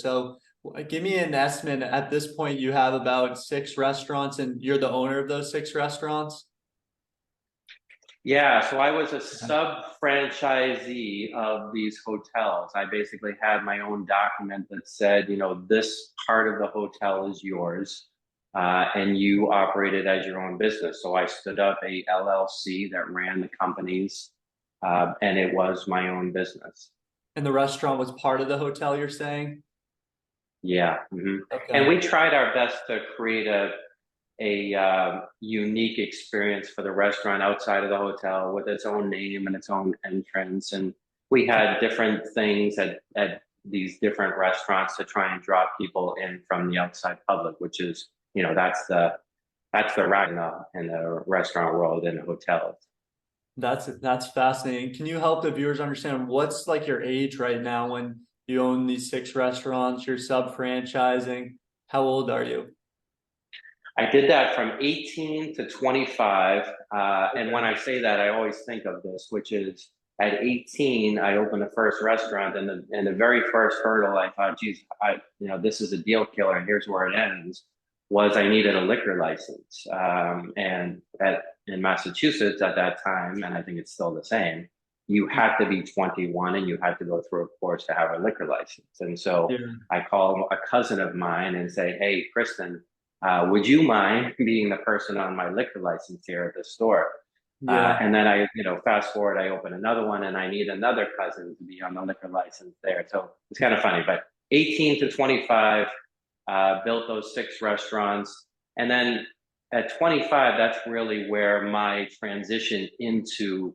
So give me an estimate. At this point, you have about 6 restaurants and you're the owner of those 6 restaurants? Yeah, so I was a Okay. sub-franchisee of these hotels. I basically had my own document that said, this part of the hotel is yours, and you operate it as your own business. So I stood up a LLC that ran the companies, and it was my own business. And the restaurant was part of the hotel, you're saying? Yeah. And Okay. we tried our best to create a unique experience for the restaurant outside of the hotel with its own name and its own entrance. And we had different things at these different restaurants to try and draw people in from the outside public, which is, that's the route in the restaurant world in hotels. That's fascinating. Can you help the viewers understand what's like your age right now when you own these 6 restaurants, you're sub-franchising? How old are you? I did that from 18 to 25. And when Okay. I say that, I always think of this, which is at 18, I opened the first restaurant, and the very first hurdle I thought, geez, this is a deal killer, and here's where it ends, was I needed a liquor license. In Massachusetts at that time, and I think it's still the same, you had to be 21 and you had to go through a course to have a liquor license. And so Yeah. I call a cousin of mine and say, hey, Kristen, would you mind being the person on my liquor license here at the store? Yeah. And then fast forward, I open another one and I need another cousin to be on the liquor license there. So it's kind of funny, but 18 to 25, built those 6 restaurants. And then at 25, that's really where my transition into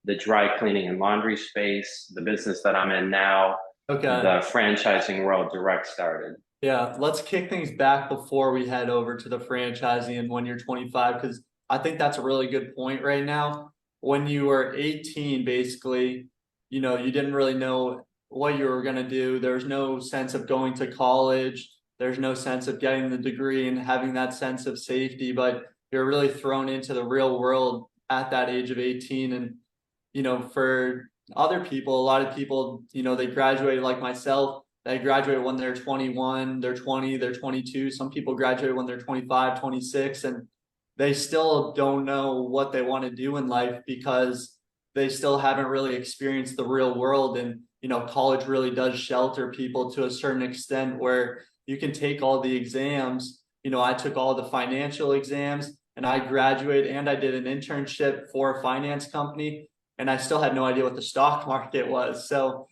the dry cleaning and laundry space, the business that I'm in now, Okay. the franchising world direct started. Yeah, let's kick things back before we head over to the franchising and when you're 25, because I think that's a really good point right now. When you were 18, basically, you didn't really know what you were going to do. There's no sense of going to college. There's no sense of getting the degree and having that sense of safety, but you're really thrown into the real world at that age of 18. And, for other people, a lot of people, they graduated like myself. They graduate when they're 21, they're 20, they're 22. Some people graduate when they're 25, 26, and they still don't know what they want to do in life because they still haven't really experienced the real world. And, college really does shelter people to a certain extent where you can take all the exams. I took all the financial exams and I graduated and I did an internship for a finance company and I still had no idea what the stock market was. So,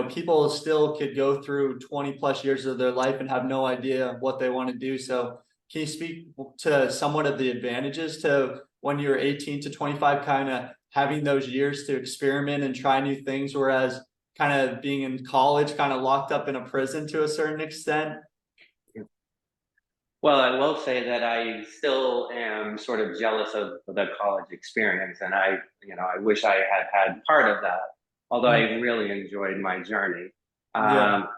people still could go through 20 plus years of their life and have no idea what they want to do. So can you speak to somewhat of the advantages to when you're 18 to 25, kind of having those years to experiment and try new things, whereas kind of being in college, kind of locked up in a prison to a certain extent? Well, I will say that I still am sort of jealous of the college experience, and I wish I had had part of that. Although I Mm, really enjoyed my journey, yeah, um,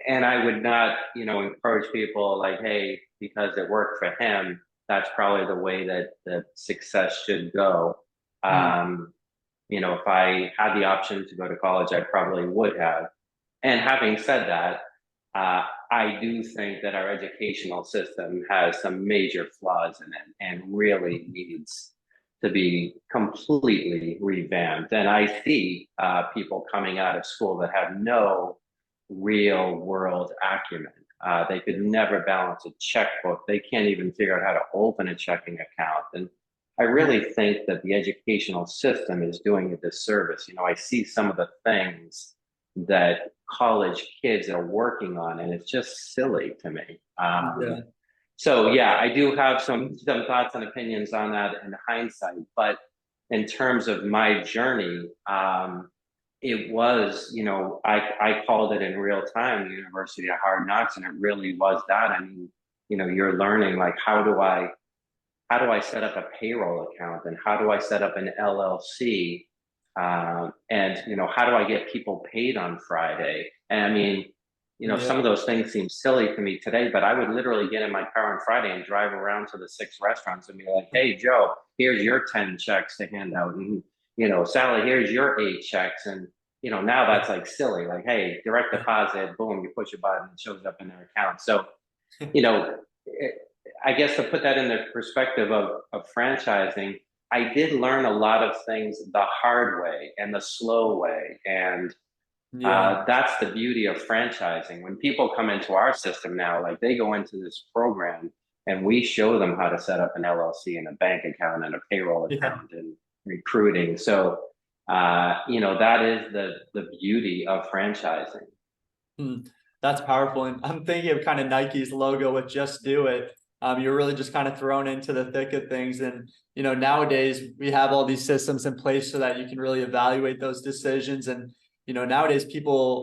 and I would not, encourage people like, hey, because it worked for him, that's probably the way that the success should go. mm, Um, if I had the option to go to college, I probably would have. And having said that, I do think that our educational system has some major flaws in it and really needs to be completely revamped. And I see people coming out of school that have no real world acumen. They could never balance a checkbook. They can't even figure out how to open a checking account. And I really think that the educational system is doing a disservice. I see some of the things that college kids are working on, and it's just silly to me. yeah, So yeah, I do have some thoughts and opinions on that in hindsight, but in terms of my journey, it was, I called it in real time, the University of Hard Knocks, and it really was that. I mean, you're learning like how do I set up a payroll account and how do I set up an LLC? And how do I get people paid on Friday? And I mean, some yeah. of those things seem silly to me today, but I would literally get in my car on Friday and drive around to the 6 restaurants and be like, hey, Joe, here's your 10 checks to hand out. And, Sally, here's your 8 checks. And now that's like silly, like, hey, direct deposit, boom, you push a button, it shows up in their account. So, you know, I guess to put that in the perspective of franchising, I did learn a lot of things the hard way and the slow way. And Yeah. that's the beauty of franchising. When people come into our system now, like they go into this program and we show them how to set up an LLC and a bank account and a payroll Yeah. account and recruiting. So, that is the beauty of franchising. Hmm, that's powerful. And I'm thinking of kind of Nike's logo with "Just Do It." You're really just kind of thrown into the thick of things. And, nowadays we have all these systems in place so that you can really evaluate those decisions. And, nowadays people